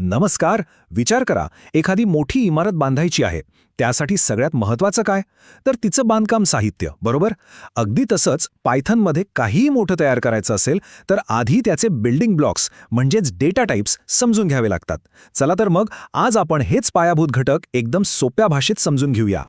नमस्कार. विचार करा, एखादी मोठी इमारत बांधायची आहे. त्यासाठी सगळ्यात महत्त्वाचं काय? तर तिचं बांधकाम साहित्य, बरोबर? अगदी तसंच पायथनमध्ये काहीही मोठं तयार करायचं असेल तर आधी त्याचे बिल्डिंग ब्लॉक्स म्हणजेच डेटा टाइप्स समजून घ्यावे लागतात. चला तर मग आज आपण हेच पायाभूत घटक एकदम सोप्या भाषेत समजून घेऊया.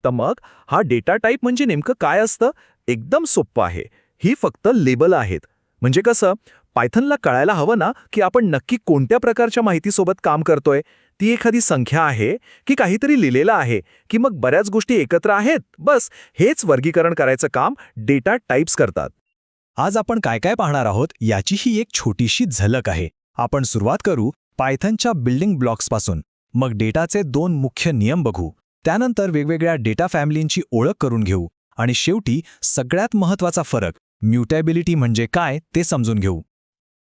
तर मग हा डेटा टाईप म्हणजे नेमकं काय असतं? एकदम सोपं आहे. ही फक्त लेबल आहेत. म्हणजे कसं, पायथनला कळायला हवं ना की आपण नक्की कोणत्या प्रकारच्या माहितीसोबत काम करतोय. ती एखादी संख्या आहे की काहीतरी लिहिलेलं आहे की मग बऱ्याच गोष्टी एकत्र आहेत. बस हेच वर्गीकरण करायचं काम डेटा टाइप्स करतात. आज आपण काय काय पाहणार आहोत याची ही एक छोटीशी झलक आहे. आपण सुरुवात करू पायथनच्या बिल्डिंग ब्लॉक्सपासून. मग डेटाचे 2 मुख्य नियम बघू. त्यानंतर वेगवेगळ्या डेटा फॅमिलींची ओळख करून घेऊ. आणि शेवटी सगळ्यात महत्त्वाचा फरक म्युटेबिलिटी म्हणजे काय ते समजून घेऊ.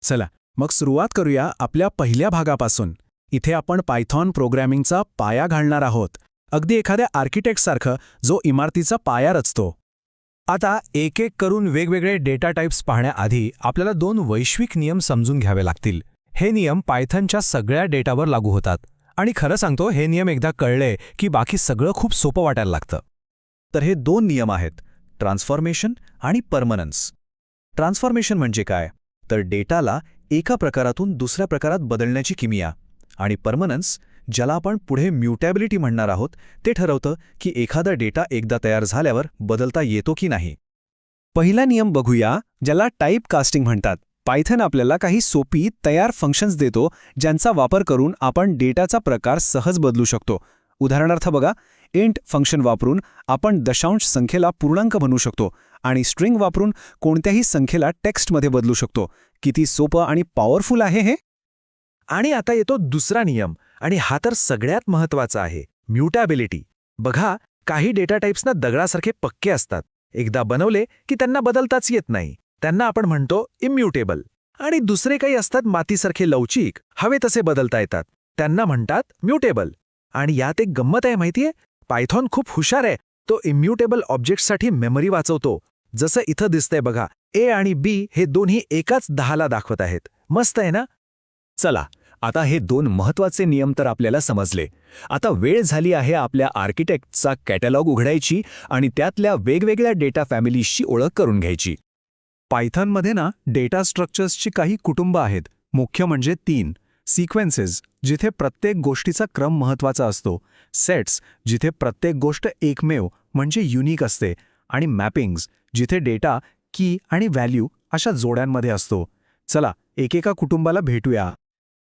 चला मग सुरुवात करूया आपल्या पहिल्या भागापासून. इथे आपण पायथॉन प्रोग्रॅमिंगचा पाया घालणार आहोत. अगदी एखाद्या आर्किटेक्टसारखं जो इमारतीचा पाया रचतो. आता एक एक करून वेगवेगळे डेटा टाइप्स पाहण्याआधी आपल्याला 2 वैश्विक नियम समजून घ्यावे लागतील. हे नियम पायथनच्या सगळ्या डेटावर लागू होतात. आणि खरं सांगतो, हे नियम एकदा कळले की बाकी सगळं खूप सोपं वाटायला लागतं. तर हे 2 नियम आहेत, ट्रान्सफॉर्मेशन आणि परमनन्स. ट्रान्सफॉर्मेशन म्हणजे काय? तर डेटाला एका प्रकारातून दुसऱ्या प्रकारात बदलण्याची किमिया. आणि परमनन्स, ज्याला आपण पुढे म्युटेबिलिटी म्हणणार आहोत, ते ठरवतं की एखादा डेटा एकदा तयार झाल्यावर बदलता येतो की नाही. पहिला नियम बघूया, ज्याला टाइप कास्टिंग म्हणतात. पायथन आपल्याला काही सोपी तयार फंक्शन्स देतो ज्यांचा वापर करून आपण डेटाचा प्रकार सहज बदलू शकतो. उदाहरणार्थ बघा, इंट फंक्शन वापरून आपण दशांश संख्येला पूर्णांक बनवू शकतो आणि स्ट्रिंग वापरून कोणत्याही संख्येला टेक्स्टमध्ये बदलू शकतो. किती सोपं आणि पॉवरफुल आहे हे. आणि आता येतो दुसरा नियम, आणि हा तर सगळ्यात महत्त्वाचा आहे, म्युटेबिलिटी. बघा, काही डेटा टाइप्सना दगडासारखे पक्के असतात. एकदा बनवले की त्यांना बदलताच येत नाही. त्यांना आपण म्हणतो इम्युटेबल. आणि दुसरे काही असतात मातीसारखे लवचिक, हवे तसे बदलता येतात. त्यांना म्हणतात म्युटेबल. आणि यात एक गंमत आहे माहितीये, पायथॉन खूप हुशार आहे. तो इम्युटेबल ऑब्जेक्ट्ससाठी मेमरी वाचवतो. जसं इथं दिसतंय बघा, ए आणि बी हे दोन्ही एकाच 10ला दाखवत आहेत. मस्त आहे ना? चला, आता हे 2 महत्त्वाचे नियम तर आपल्याला समजले. आता वेळ झाली आहे आपल्या आर्किटेक्टचा कॅटलॉग उघडायची आणि त्यातल्या वेगवेगळ्या डेटा फॅमिलीजची ओळख करून घ्यायची. पायथनमध्ये ना डेटा स्ट्रक्चर्सची काही कुटुंब आहेत. मुख्य म्हणजे 3. सिक्वेन्सेस, जिथे प्रत्येक गोष्टीचा क्रम महत्त्वाचा असतो. सेट्स, जिथे प्रत्येक गोष्ट एकमेव म्हणजे युनिक असते. आणि मॅपिंग्स, जिथे डेटा, की आणि व्हॅल्यू अशा जोड्यांमध्ये असतो. चला एकेका कुटुंबाला भेटूया.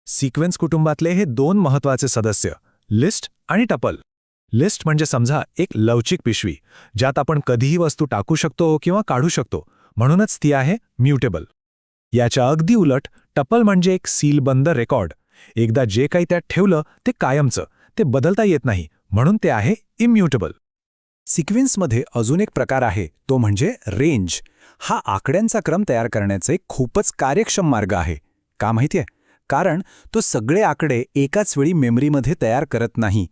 सिक्वेन्स कुटुंबातले हे 2 महत्त्वाचे सदस्य, लिस्ट आणि टपल. लिस्ट म्हणजे समजा एक लवचिक पिशवी, ज्यात आपण कधीही वस्तू टाकू शकतो किंवा काढू शकतो. म्हणूनच ती आहे म्युटेबल. याच्या अगदी उलट टपल म्हणजे एक सीलबंद रेकॉर्ड. एकदा जे काही त्यात ठेवलं ते कायमचं, ते बदलता येत नाही, म्हणून ते आहे इम्युटेबल. सिक्वेन्समध्ये अजून एक प्रकार आहे, तो म्हणजे रेंज. हा आकड्यांचा क्रम तयार करण्याचा एक खूपच कार्यक्षम मार्ग आहे. का माहितीये? कारण तो सगळे आकडे एकाच वेळी मेमरीमध्ये तयार करत नाही.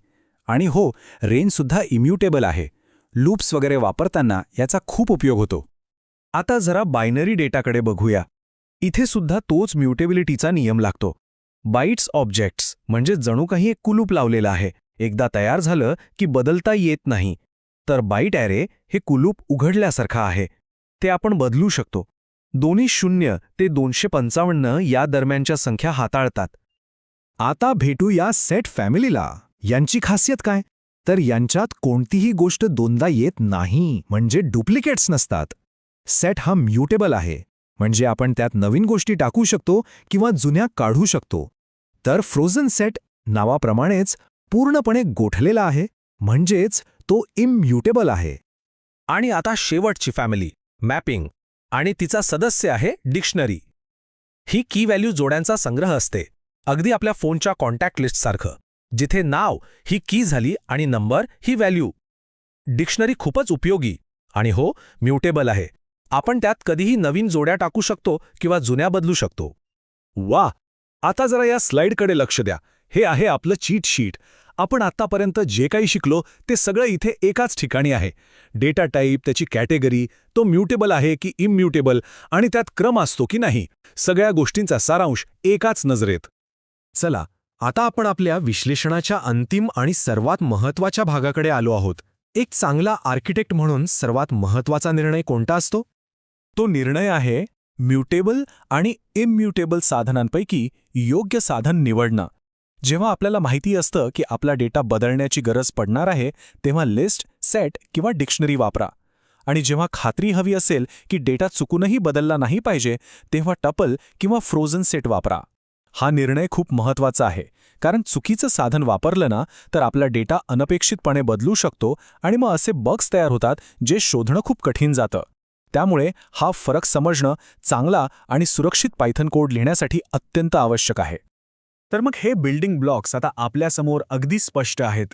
आणि हो, रेंजसुद्धा इम्युटेबल आहे. लूप्स वगैरे वापरताना याचा खूप उपयोग होतो. आता जरा बायनरी डेटाकडे बघूया. इथे सुद्धा तोच म्युटेबिलिटीचा नियम लागतो. बाइट्स ऑब्जेक्ट्स म्हणजे जणू काही एक कुलूप लावलेलं आहे. एकदा तयार झालं की बदलता येत नाही. तर बाइट ॲरे हे कुलूप उघडल्यासारखं आहे. ते आपण बदलू शकतो. दोन्ही 0 ते 255 या दरम्यानच्या संख्या हाताळतात. आता भेटूया सेट फॅमिलीला. यांची खासियत काय? तर यांच्यात कोणतीही गोष्ट दोनदा येत नाही, म्हणजे डुप्लिकेट्स नसतात. सेट हा म्युटेबल आहे, म्हणजे आपण त्यात नवीन गोष्टी टाकू शकतो किंवा जुन्या काढू शकतो. तर फ्रोझन सेट नावाप्रमाणेच पूर्णपणे गोठलेला आहे, म्हणजेच तो इम्युटेबल आहे. आणि आता शेवटची फॅमिली, मॅपिंग. आणि तिचा सदस्य आहे डिक्शनरी. ही की व्हॅल्यू जोड्यांचा संग्रह असते, अगदी आपल्या फोनच्या कॉन्टॅक्ट लिस्टसारखं, जिथे नाव ही की झाली आणि नंबर ही व्हॅल्यू. डिक्शनरी खूपच उपयोगी आणि हो, म्युटेबल आहे. आपण त्यात कधीही नवीन जोड्या टाकू शकतो किंवा जुन्या बदलू शकतो. वा, आता जरा या स्लाइडकडे लक्ष द्या. हे आहे आपलं चीट शीट. आपण आत्तापर्यंत जे काही शिकलो ते सगळं इथे एकाच ठिकाणी आहे. डेटा टाईप, त्याची कॅटेगरी, तो म्युटेबल आहे की इम्युटेबल, आणि त्यात क्रम असतो की नाही, सगळ्या गोष्टींचा सारांश एकाच नजरेत. चला आता आपण आपल्या विश्लेषणाच्या अंतिम आणि सर्वात महत्त्वाच्या भागाकडे आलो आहोत. एक चांगला आर्किटेक्ट म्हणून सर्वात महत्त्वाचा निर्णय कोणता असतो? तो निर्णय आहे म्युटेबल आणि इम्म्युटेबल साधनांपैकी योग्य साधन निवडणं. जेव्हा आपल्याला माहिती असतं की आपला डेटा बदलण्याची गरज पडणार आहे, तेव्हा लिस्ट, सेट किंवा डिक्शनरी वापरा. आणि जेव्हा खात्री हवी असेल की डेटा चुकूनही बदलला नाही पाहिजे, तेव्हा टपल किंवा फ्रोझन सेट वापरा. हा निर्णय खूप महत्त्वाचा आहे, कारण चुकीचं साधन वापरलं ना तर आपला डेटा अनपेक्षितपणे बदलू शकतो आणि मग असे बग्स तयार होतात जे शोधणं खूप कठीण जातं. त्यामुळे हा फरक समजणं चांगला आणि सुरक्षित पायथन कोड लिहिण्यासाठी अत्यंत आवश्यक आहे. तर मग हे बिल्डिंग ब्लॉक्स आता आपल्यासमोर अगदी स्पष्ट आहेत.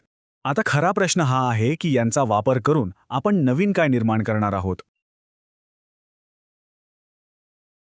आता खरा प्रश्न हा आहे की यांचा वापर करून आपण नवीन काय निर्माण करणार आहोत.